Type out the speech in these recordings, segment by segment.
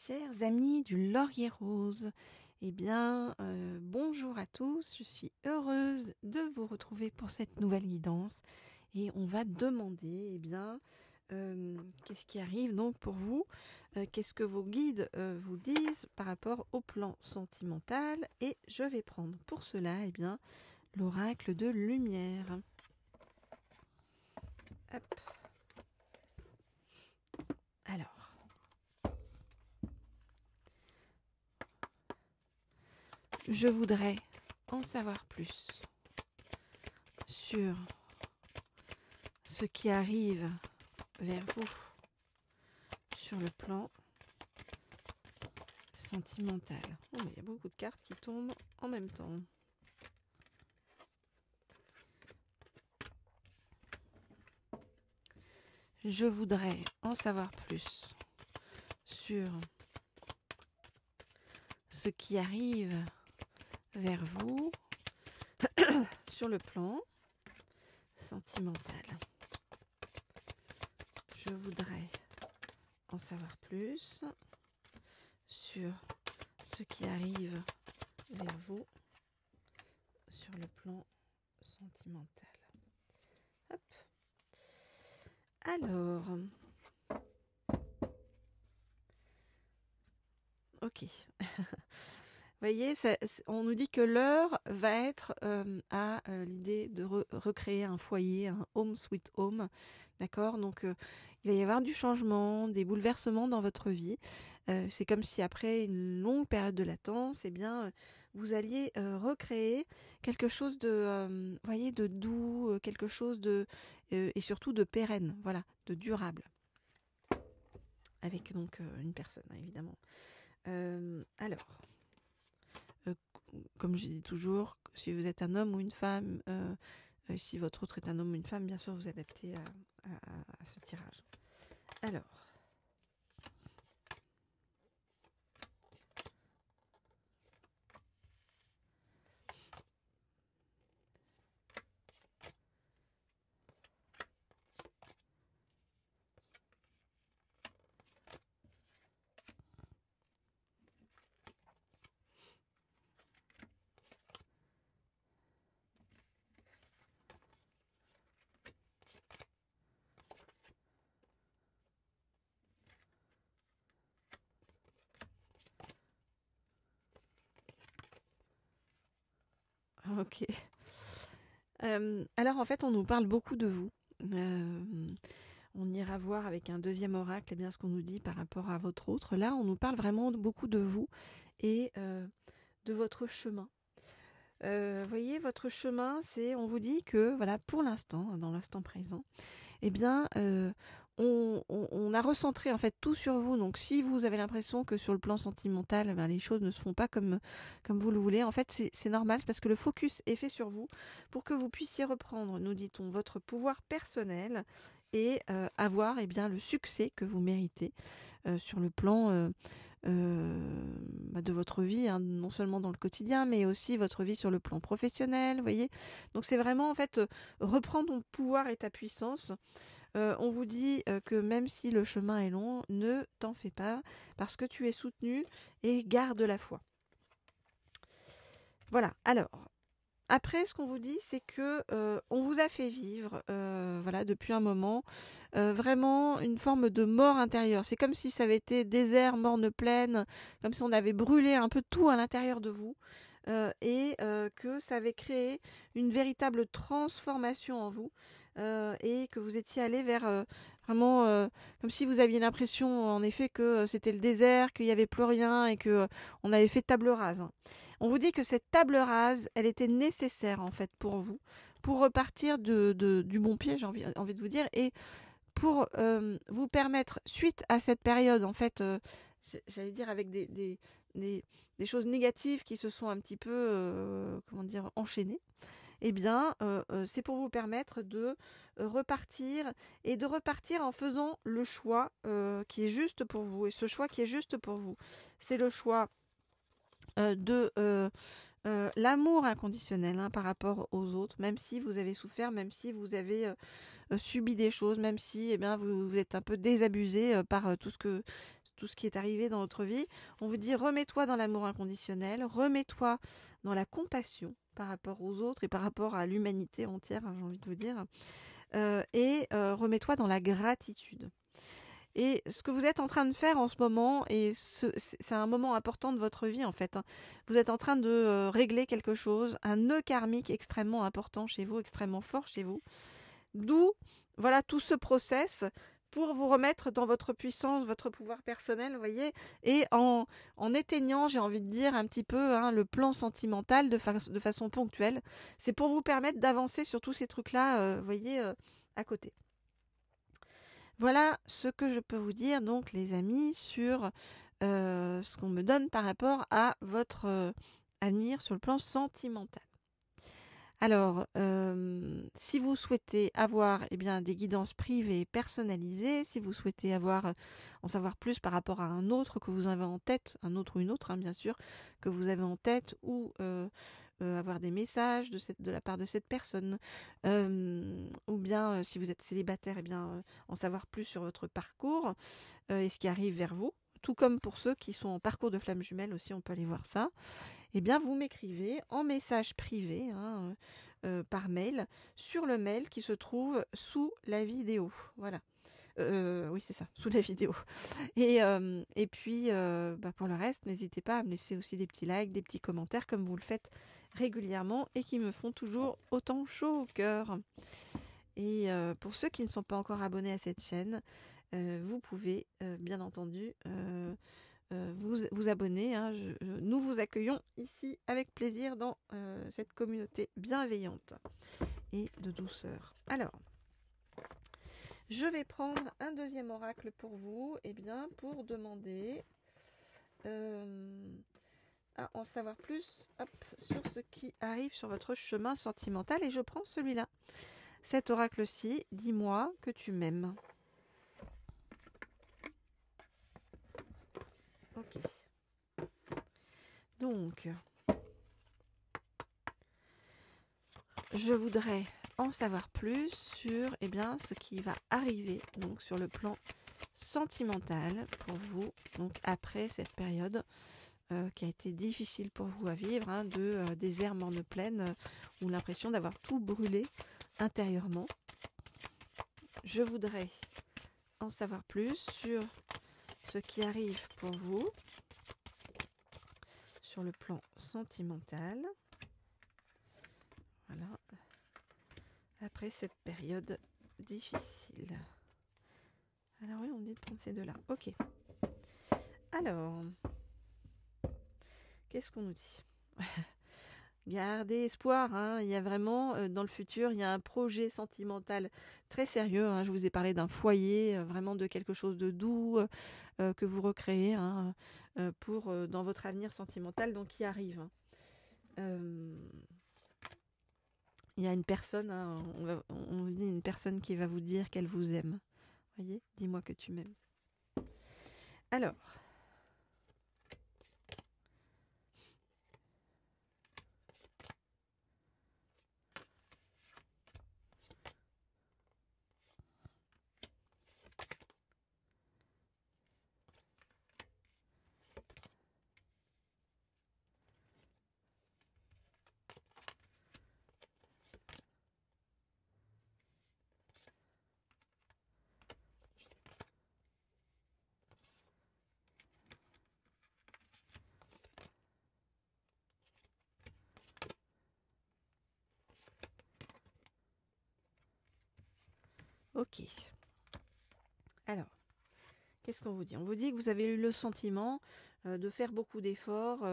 Chers amis du Laurier Rose, bonjour à tous, je suis heureuse de vous retrouver pour cette nouvelle guidance et on va demander, qu'est-ce qui arrive donc pour vous, qu'est-ce que vos guides vous disent par rapport au plan sentimental et je vais prendre pour cela, l'oracle de lumière. Hop. Alors. Je voudrais en savoir plus sur ce qui arrive vers vous sur le plan sentimental. Oh, mais il y a beaucoup de cartes qui tombent en même temps. Je voudrais en savoir plus sur ce qui arrive vers vous sur le plan sentimental. Je voudrais en savoir plus sur ce qui arrive vers vous sur le plan sentimental. Hop. Alors, ok. Voyez, on nous dit que l'heure va être à l'idée de recréer un foyer, un home sweet home, d'accord. Donc, il va y avoir du changement, des bouleversements dans votre vie. C'est comme si après une longue période de latence, vous alliez recréer quelque chose de, de doux, quelque chose de et surtout de pérenne, voilà, de durable, avec donc une personne, hein, évidemment. Alors. Comme je dis toujours, si vous êtes un homme ou une femme, si votre autre est un homme ou une femme, bien sûr, vous adaptez à ce tirage. Alors. Ok. Alors en fait, on nous parle beaucoup de vous. On ira voir avec un deuxième oracle ce qu'on nous dit par rapport à votre autre. Là, on nous parle vraiment beaucoup de vous et de votre chemin. Voyez, votre chemin, on vous dit que, voilà, pour l'instant, dans l'instant présent, on a recentré en fait tout sur vous. Donc si vous avez l'impression que sur le plan sentimental, les choses ne se font pas comme vous le voulez, en fait c'est normal, c'est parce que le focus est fait sur vous pour que vous puissiez reprendre, nous dit-on, votre pouvoir personnel et avoir le succès que vous méritez sur le plan de votre vie, hein, non seulement dans le quotidien, mais aussi votre vie sur le plan professionnel, voyez. Donc c'est vraiment en fait reprendre ton pouvoir et ta puissance. On vous dit que même si le chemin est long, ne t'en fais pas, parce que tu es soutenu et garde la foi. Voilà, alors, après ce qu'on vous dit, c'est que on vous a fait vivre, depuis un moment, vraiment une forme de mort intérieure. C'est comme si ça avait été désert, morne plaine, comme si on avait brûlé un peu tout à l'intérieur de vous. Que ça avait créé une véritable transformation en vous et que vous étiez allé vers vraiment comme si vous aviez l'impression en effet que c'était le désert, qu'il n'y avait plus rien et que on avait fait table rase. Hein. On vous dit que cette table rase, elle était nécessaire en fait pour vous, pour repartir du bon pied, j'ai envie de vous dire, et pour vous permettre, suite à cette période, en fait, j'allais dire avec des choses négatives qui se sont un petit peu, enchaînées, c'est pour vous permettre de repartir et de repartir en faisant le choix qui est juste pour vous. Et ce choix qui est juste pour vous, c'est le choix de l'amour inconditionnel par rapport aux autres, même si vous avez souffert, même si vous avez subi des choses, même si eh bien, vous êtes un peu désabusé par tout ce qui est arrivé dans votre vie. On vous dit remets-toi dans l'amour inconditionnel, remets-toi dans la compassion par rapport aux autres et par rapport à l'humanité entière, hein, j'ai envie de vous dire, et remets-toi dans la gratitude. Et ce que vous êtes en train de faire en ce moment, et c'est un moment important de votre vie en fait, hein. Vous êtes en train de régler quelque chose, un nœud karmique extrêmement important chez vous, extrêmement fort chez vous. D'où voilà tout ce process pour vous remettre dans votre puissance, votre pouvoir personnel, vous voyez, et en éteignant, j'ai envie de dire, un petit peu hein, le plan sentimental de façon ponctuelle. C'est pour vous permettre d'avancer sur tous ces trucs-là, vous voyez, à côté. Voilà ce que je peux vous dire, donc, les amis, sur ce qu'on me donne par rapport à votre avenir sur le plan sentimental. Alors, si vous souhaitez avoir eh bien, des guidances privées personnalisées, si vous souhaitez en savoir plus par rapport à un autre que vous avez en tête, un autre ou une autre, hein, bien sûr, que vous avez en tête, ou avoir des messages de la part de cette personne, ou bien si vous êtes célibataire, eh bien, en savoir plus sur votre parcours et ce qui arrive vers vous, tout comme pour ceux qui sont en parcours de flamme jumelle aussi, on peut aller voir ça. Eh bien, vous m'écrivez en message privé, hein, par mail, sur le mail qui se trouve sous la vidéo. Voilà. Oui, c'est ça, sous la vidéo. Et puis, pour le reste, n'hésitez pas à me laisser aussi des petits likes, des petits commentaires, comme vous le faites régulièrement et qui me font toujours autant chaud au cœur. Et pour ceux qui ne sont pas encore abonnés à cette chaîne, vous pouvez, bien entendu, vous abonner, hein. Nous vous accueillons ici avec plaisir dans cette communauté bienveillante et de douceur. Alors, je vais prendre un deuxième oracle pour vous, eh bien, pour demander à en savoir plus sur ce qui arrive sur votre chemin sentimental. Et je prends celui-là. Cet oracle-ci, dis-moi que tu m'aimes. Ok. Donc, je voudrais en savoir plus sur eh bien, ce qui va arriver donc, sur le plan sentimental pour vous, donc après cette période qui a été difficile pour vous à vivre, hein, de désert morne plaine, ou l'impression d'avoir tout brûlé intérieurement. Je voudrais en savoir plus sur ce qui arrive pour vous sur le plan sentimental. Voilà. Après cette période difficile. Alors oui, on dit de prendre ces deux-là. Ok. Alors, qu'est-ce qu'on nous dit? Gardez espoir, hein. Il y a vraiment, dans le futur, il y a un projet sentimental très sérieux, hein. Je vous ai parlé d'un foyer, vraiment de quelque chose de doux que vous recréez, hein, pour dans votre avenir sentimental, donc qui arrive. Il y a une personne, hein, on vous dit une personne qui va vous dire qu'elle vous aime. Voyez, dis-moi que tu m'aimes. Alors. Ok. Alors, qu'est-ce qu'on vous dit? On vous dit que vous avez eu le sentiment de faire beaucoup d'efforts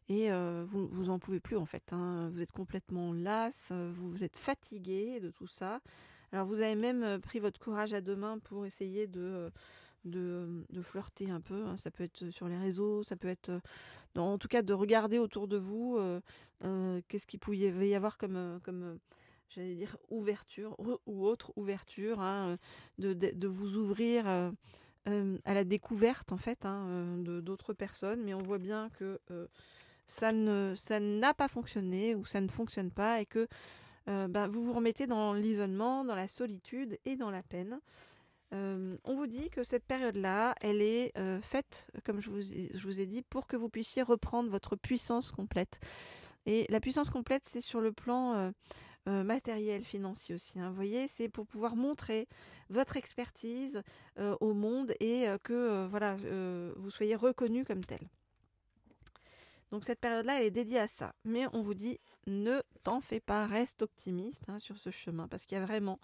et vous en pouvez plus en fait, hein. Vous êtes complètement lasse, vous êtes fatigué de tout ça. Alors vous avez même pris votre courage à deux mains pour essayer de flirter un peu, hein. Ça peut être sur les réseaux, ça peut être en tout cas de regarder autour de vous qu'est-ce qu'il pouvait y avoir comme j'allais dire ouverture ou autre ouverture, hein, de vous ouvrir à la découverte en fait, hein, d'autres personnes, mais on voit bien que ça n'a pas fonctionné ou ça ne fonctionne pas et que vous vous remettez dans l'isolement, dans la solitude et dans la peine. On vous dit que cette période-là, elle est faite, comme je vous ai dit, pour que vous puissiez reprendre votre puissance complète. Et la puissance complète, c'est sur le plan matériel, financier aussi. Vous voyez, c'est pour pouvoir montrer votre expertise au monde et que vous soyez reconnu comme tel. Donc cette période-là, elle est dédiée à ça. Mais on vous dit, ne t'en fais pas, reste optimiste sur ce chemin, parce qu'il y a vraiment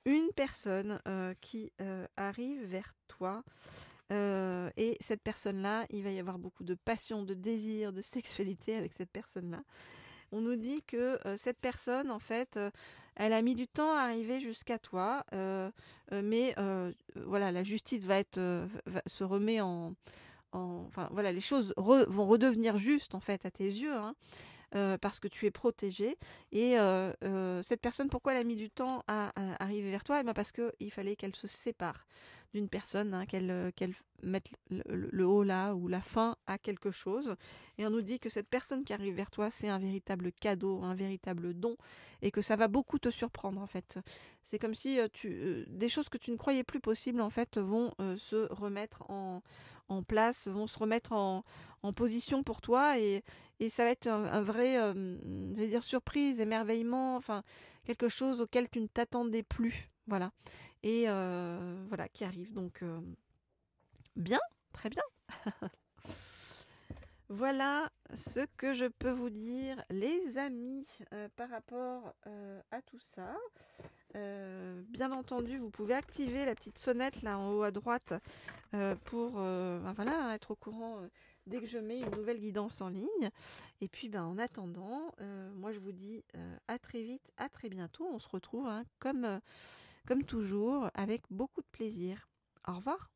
une personne qui arrive vers toi. Et cette personne-là, il va y avoir beaucoup de passion, de désir, de sexualité avec cette personne-là. On nous dit que cette personne, en fait, elle a mis du temps à arriver jusqu'à toi, mais la justice se remet les choses vont redevenir justes en fait à tes yeux, parce que tu es protégé. Et cette personne, pourquoi elle a mis du temps à arriver vers toi? Parce qu'il fallait qu'elle se sépare d'une personne, qu'elle mette le haut là ou la fin à quelque chose. Et on nous dit que cette personne qui arrive vers toi, c'est un véritable cadeau, un véritable don, et que ça va beaucoup te surprendre en fait. C'est comme si des choses que tu ne croyais plus possibles en fait vont se remettre en place, vont se remettre en position pour toi, et ça va être un vrai, surprise, émerveillement, enfin quelque chose auquel tu ne t'attendais plus, voilà. Et qui arrive, donc bien, très bien. Voilà ce que je peux vous dire, les amis, par rapport à tout ça. Bien entendu, vous pouvez activer la petite sonnette là en haut à droite pour être au courant dès que je mets une nouvelle guidance en ligne. Et puis en attendant, moi je vous dis à très vite, à très bientôt. On se retrouve comme toujours avec beaucoup de plaisir. Au revoir.